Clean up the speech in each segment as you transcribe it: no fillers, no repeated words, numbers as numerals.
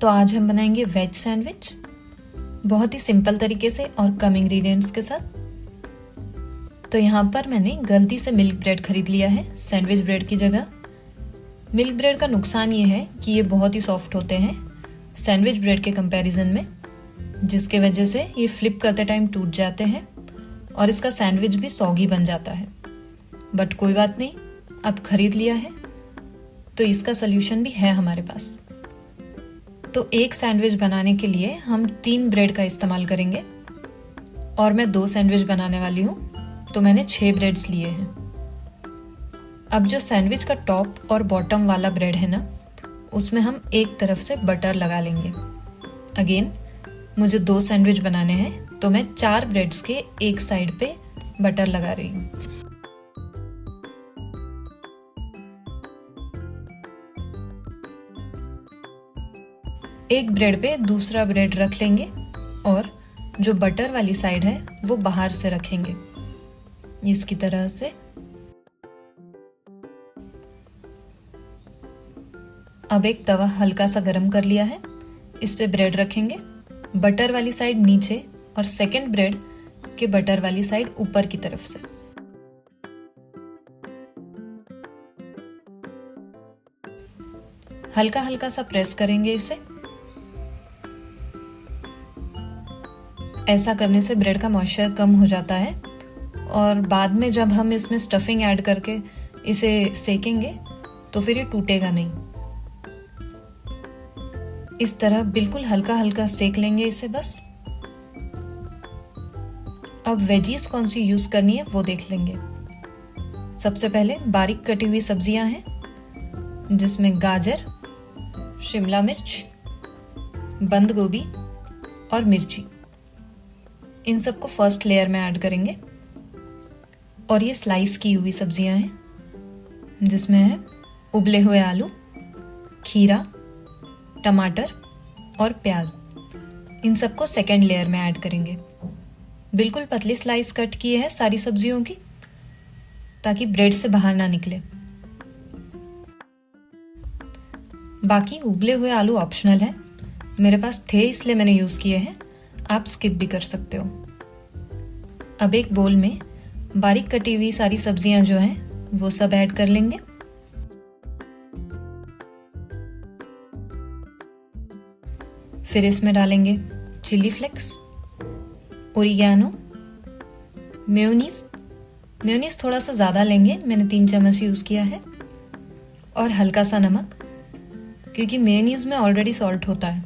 तो आज हम बनाएंगे वेज सैंडविच बहुत ही सिंपल तरीके से और कम इंग्रेडिएंट्स के साथ। तो यहाँ पर मैंने गलती से मिल्क ब्रेड खरीद लिया है सैंडविच ब्रेड की जगह। मिल्क ब्रेड का नुकसान ये है कि ये बहुत ही सॉफ्ट होते हैं सैंडविच ब्रेड के कंपैरिजन में, जिसके वजह से ये फ्लिप करते टाइम टूट जाते हैं और इसका सैंडविच भी सॉगी बन जाता है। बट कोई बात नहीं, अब खरीद लिया है तो इसका सल्यूशन भी है हमारे पास। तो एक सैंडविच बनाने के लिए हम 3 ब्रेड का इस्तेमाल करेंगे और मैं 2 सैंडविच बनाने वाली हूँ, तो मैंने 6 ब्रेड्स लिए हैं। अब जो सैंडविच का टॉप और बॉटम वाला ब्रेड है ना, उसमें हम एक तरफ से बटर लगा लेंगे। अगेन मुझे 2 सैंडविच बनाने हैं, तो मैं 4 ब्रेड्स के एक साइड पे बटर लगा रही हूँ। एक ब्रेड पे दूसरा ब्रेड रख लेंगे और जो बटर वाली साइड है वो बाहर से रखेंगे इसकी तरह से। अब एक तवा हल्का सा गरम कर लिया है, इस पे ब्रेड रखेंगे, बटर वाली साइड नीचे और सेकंड ब्रेड के बटर वाली साइड ऊपर की तरफ से। हल्का हल्का सा प्रेस करेंगे इसे। ऐसा करने से ब्रेड का मॉइस्चर कम हो जाता है और बाद में जब हम इसमें स्टफिंग ऐड करके इसे सेकेंगे तो फिर ये टूटेगा नहीं। इस तरह बिल्कुल हल्का हल्का सेक लेंगे इसे बस। अब वेजीज कौन सी यूज करनी है वो देख लेंगे। सबसे पहले बारीक कटी हुई सब्जियां हैं, जिसमें गाजर, शिमला मिर्च, बंद गोभी और मिर्ची। इन सबको फर्स्ट लेयर में ऐड करेंगे। और ये स्लाइस की हुई सब्जियां हैं, जिसमें है उबले हुए आलू, खीरा, टमाटर और प्याज। इन सबको सेकेंड लेयर में ऐड करेंगे। बिल्कुल पतली स्लाइस कट की है सारी सब्जियों की, ताकि ब्रेड से बाहर ना निकले। बाकी उबले हुए आलू ऑप्शनल है, मेरे पास थे इसलिए मैंने यूज किए हैं, आप स्किप भी कर सकते हो। अब एक बोल में बारीक कटी हुई सारी सब्जियां जो हैं वो सब ऐड कर लेंगे। फिर इसमें डालेंगे चिली फ्लेक्स, ओरिगैनो, मेयोनीज थोड़ा सा ज्यादा लेंगे, मैंने 3 चम्मच यूज किया है, और हल्का सा नमक, क्योंकि मेयोनीज में ऑलरेडी सॉल्ट होता है।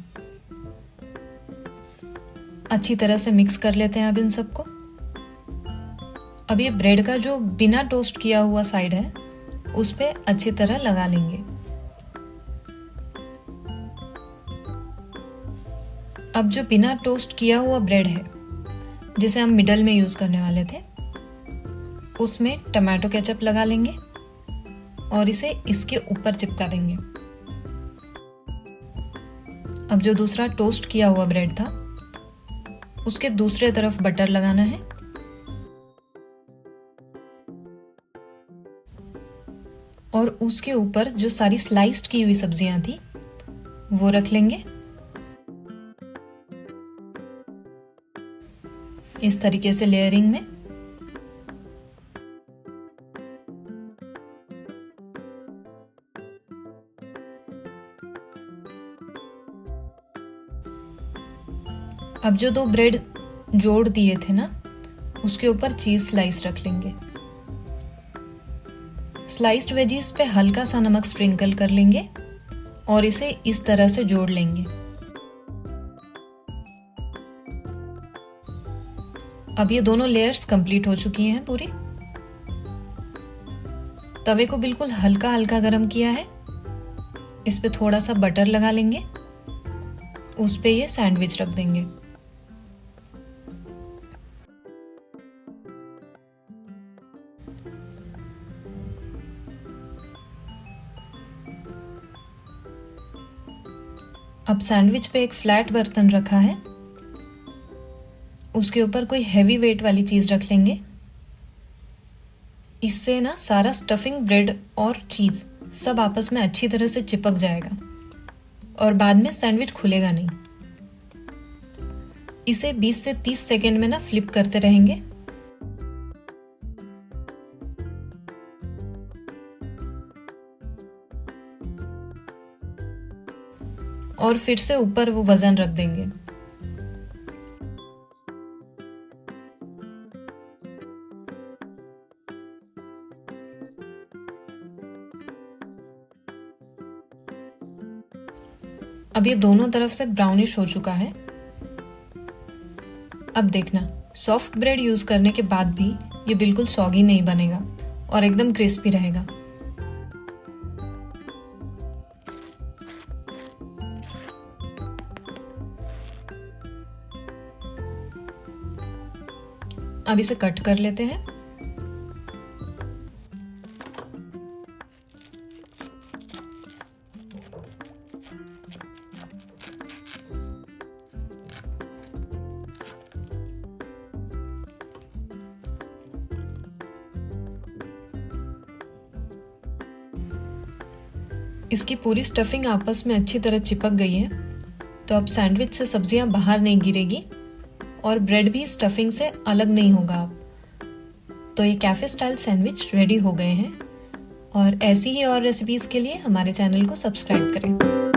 अच्छी तरह से मिक्स कर लेते हैं अब इन सबको। अब ये ब्रेड का जो बिना टोस्ट किया हुआ साइड है उस पे अच्छी तरह लगा लेंगे। अब जो बिना टोस्ट किया हुआ ब्रेड है, जिसे हम मिडल में यूज करने वाले थे, उसमें टमाटो केचप लगा लेंगे और इसे इसके ऊपर चिपका देंगे। अब जो दूसरा टोस्ट किया हुआ ब्रेड था, उसके दूसरे तरफ बटर लगाना है और उसके ऊपर जो सारी स्लाइस्ड की हुई सब्जियां थी वो रख लेंगे इस तरीके से लेयरिंग में। अब जो 2 ब्रेड जोड़ दिए थे ना, उसके ऊपर चीज स्लाइस रख लेंगे। स्लाइस्ड वेजीज पे हल्का सा नमक स्प्रिंकल कर लेंगे और इसे इस तरह से जोड़ लेंगे। अब ये दोनों लेयर्स कंप्लीट हो चुकी हैं पूरी। तवे को बिल्कुल हल्का हल्का गरम किया है, इस पे थोड़ा सा बटर लगा लेंगे, उस पे ये सैंडविच रख देंगे। अब सैंडविच पे एक फ्लैट बर्तन रखा है, उसके ऊपर कोई हैवी वेट वाली चीज रख लेंगे। इससे ना सारा स्टफिंग, ब्रेड और चीज सब आपस में अच्छी तरह से चिपक जाएगा और बाद में सैंडविच खुलेगा नहीं। इसे 20 से 30 सेकेंड में ना फ्लिप करते रहेंगे। और फिर से ऊपर वो वजन रख देंगे। अब ये दोनों तरफ से ब्राउनिश हो चुका है। अब देखना, सॉफ्ट ब्रेड यूज करने के बाद भी ये बिल्कुल सॉगी नहीं बनेगा और एकदम क्रिस्पी रहेगा। अब इसे कट कर लेते हैं। इसकी पूरी स्टफिंग आपस में अच्छी तरह चिपक गई है, तो अब सैंडविच से सब्जियां बाहर नहीं गिरेगी और ब्रेड भी स्टफिंग से अलग नहीं होगा। अब तो ये कैफे स्टाइल सैंडविच रेडी हो गए हैं। और ऐसी ही और रेसिपीज के लिए हमारे चैनल को सब्सक्राइब करें।